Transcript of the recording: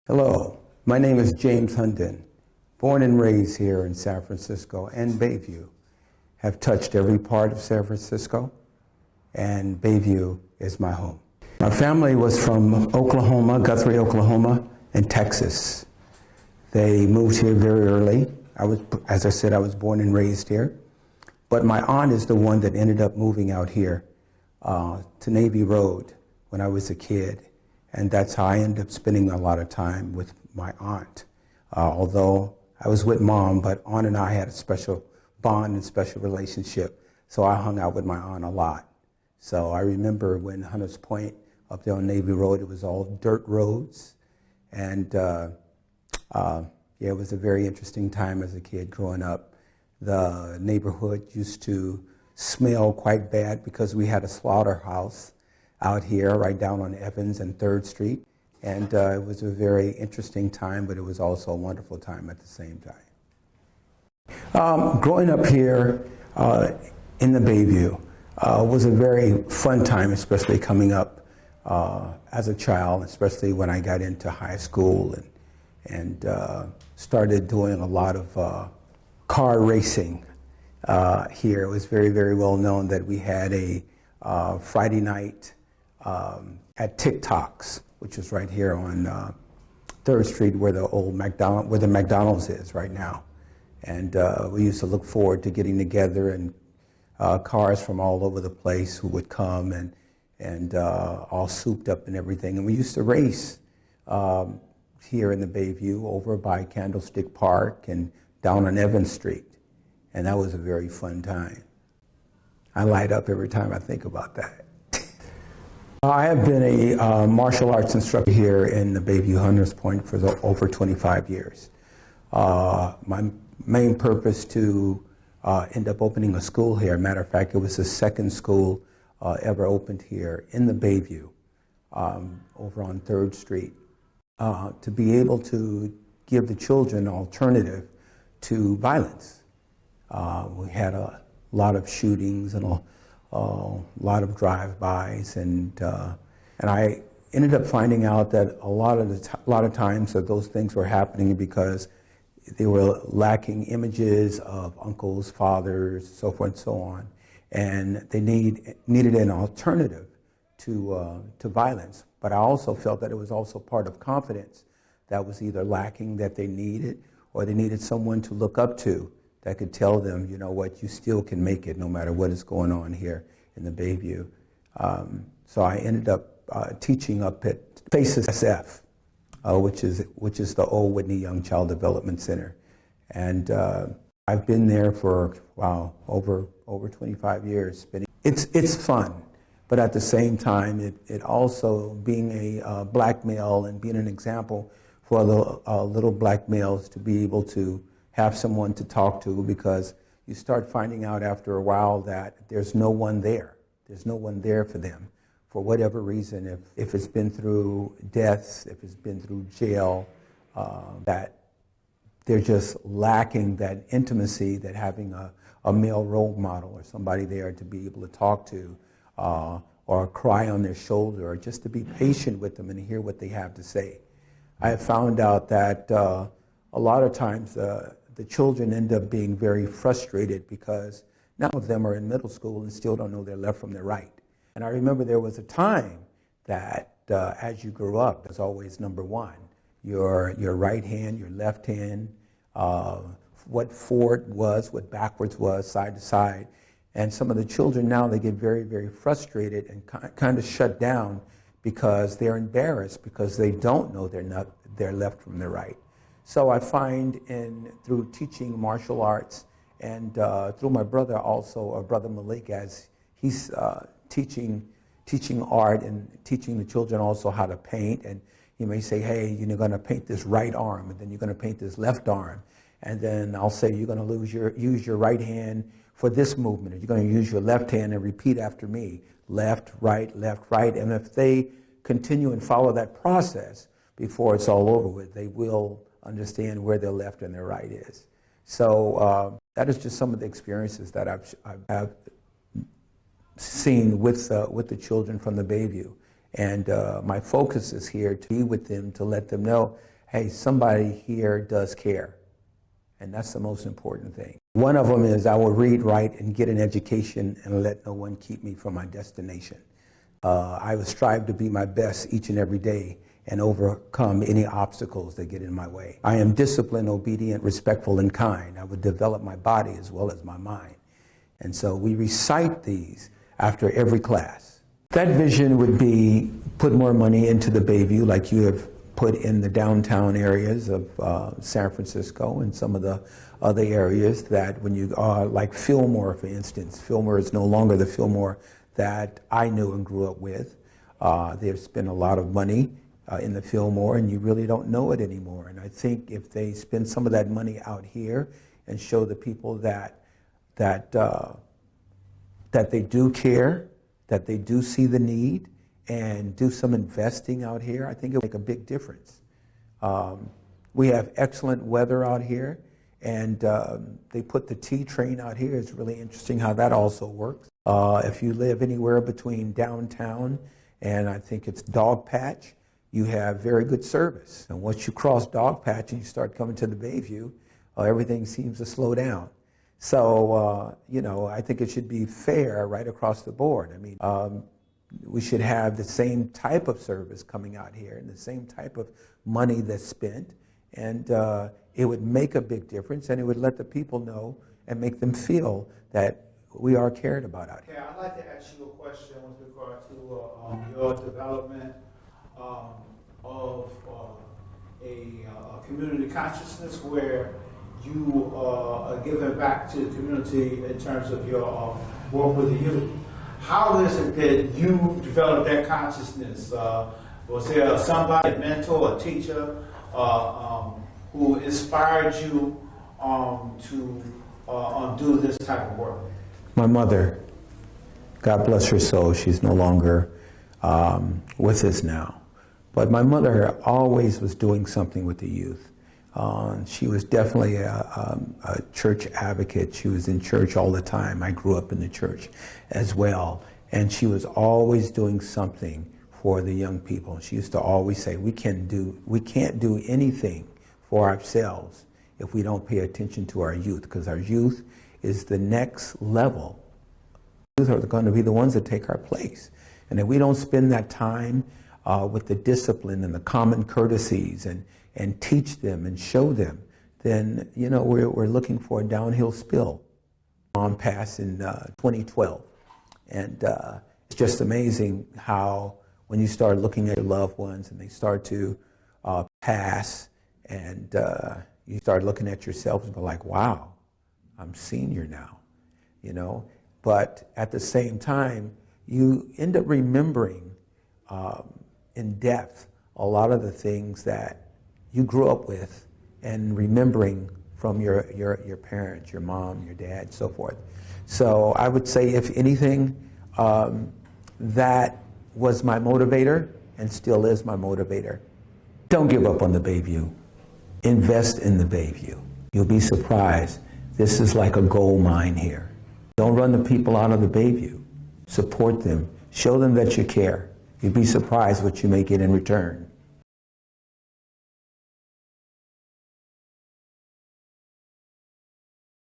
Hello, my name is James Hundon, born and raised here in San Francisco and Bayview. Have touched every part of San Francisco, and Bayview is my home. My family was from Oklahoma, Guthrie, Oklahoma, and Texas. They moved here very early. As I said, I was born and raised here. But my aunt is the one that ended up moving out here to Navy Road when I was a kid. And that's how I ended up spending a lot of time with my aunt. Although I was with Mom, but Aunt and I had a special bond and special relationship. So I hung out with my aunt a lot. So I remember when Hunters Point up there on Navy Road, it was all dirt roads. And yeah, it was a very interesting time as a kid growing up. The neighborhood used to smell quite bad because we had a slaughterhouse out here right down on Evans and 3rd Street. And it was a very interesting time, but it was also a wonderful time at the same time. Growing up here in the Bayview was a very fun time, especially coming up as a child, especially when I got into high school and started doing a lot of car racing here. It was very, very well known that we had a Friday night at Tic Tock's, which is right here on 3rd Street where the old McDonald's is right now. And we used to look forward to getting together, and cars from all over the place who would come and all souped up and everything. And we used to race here in the Bayview over by Candlestick Park and down on Evans Street. And that was a very fun time. I light up every time I think about that. I have been a martial arts instructor here in the Bayview-Hunters Point for over 25 years. My main purpose to end up opening a school here, matter of fact, it was the second school ever opened here in the Bayview over on 3rd Street, to be able to give the children an alternative to violence. We had a lot of shootings and a lot of drive-bys, and I ended up finding out that a lot of times that those things were happening because they were lacking images of uncles, fathers, so forth and so on, and they needed an alternative to violence. But I also felt that it was also part of confidence that was either lacking that they needed, or they needed someone to look up to that could tell them, you know what, you still can make it no matter what is going on here in the Bayview. So I ended up teaching up at FACES SF, which is the old Whitney Young Child Development Center. And I've been there for, wow, over 25 years. It's fun, but at the same time, it also, being a black male and being an example for the little black males to be able to have someone to talk to, because you start finding out after a while that there's no one there. There's no one there for them for whatever reason. If it's been through deaths, if it's been through jail, that they're just lacking that intimacy that having a male role model or somebody there to be able to talk to, or cry on their shoulder, or just to be patient with them and hear what they have to say. I have found out that a lot of times the children end up being very frustrated because none of them are in middle school and still don't know their left from their right. And I remember there was a time that as you grew up, there's always number one, your right hand, your left hand, what forward was, what backwards was, side to side. And some of the children now, they get very, very frustrated and kind of shut down because they're embarrassed because they don't know their left from their right. So I find through teaching martial arts and through my brother also, Brother Malik, as he's teaching art and teaching the children also how to paint. And he may say, hey, you're going to paint this right arm, and then you're going to paint this left arm. And then I'll say, you're going to use your right hand for this movement, and you're going to use your left hand and repeat after me, left, right, left, right. And if they continue and follow that process before it's all over with, they will understand where their left and their right is. So that is just some of the experiences that I've seen with the children from the Bayview. And my focus is here to be with them, to let them know hey, somebody here does care. And that's the most important thing. One of them is I will read, write, and get an education and let no one keep me from my destination. I will strive to be my best each and every day and overcome any obstacles that get in my way. I am disciplined, obedient, respectful, and kind. I would develop my body as well as my mind. And so we recite these after every class. That vision would be put more money into the Bayview, like you have put in the downtown areas of San Francisco and some of the other areas that when you are like Fillmore, for instance. Fillmore is no longer the Fillmore that I knew and grew up with. They've spent a lot of money in the Fillmore, and you really don't know it anymore. And I think if they spend some of that money out here and show the people that they do care, that they do see the need, and do some investing out here, I think it will make a big difference. We have excellent weather out here, and they put the T train out here. It's really interesting how that also works. If you live anywhere between downtown and I think it's Dog Patch, you have very good service. And once you cross Dog Patch and you start coming to the Bayview, everything seems to slow down. So, you know, I think it should be fair right across the board. I mean, we should have the same type of service coming out here and the same type of money that's spent. And it would make a big difference, and it would let the people know and make them feel that we are cared about out here. Okay, I'd like to ask you a question with regard to your development of a community consciousness where you are giving back to the community in terms of your work with the youth. How is it that you developed that consciousness? Was there somebody, a mentor, a teacher, who inspired you to do this type of work? My mother, God bless her soul, she's no longer with us now. But my mother always was doing something with the youth. She was definitely a church advocate. She was in church all the time. I grew up in the church as well. And she was always doing something for the young people. She used to always say, we can't do anything for ourselves if we don't pay attention to our youth, because our youth is the next level. Youth are going to be the ones that take our place. And if we don't spend that time with the discipline and the common courtesies and teach them and show them, then, you know, we're looking for a downhill spill. Mom passed in 2012. And it's just amazing how when you start looking at your loved ones and they start to pass, and you start looking at yourself and go like, wow, I'm senior now, you know. But at the same time, you end up remembering in depth a lot of the things that you grew up with and remembering from your parents, your mom, your dad, so forth. So I would say, if anything, that was my motivator and still is my motivator. Don't give up on the Bayview. Invest in the Bayview. You'll be surprised. This is like a gold mine here. Don't run the people out of the Bayview. Support them. Show them that you care. You'd be surprised what you may get in return.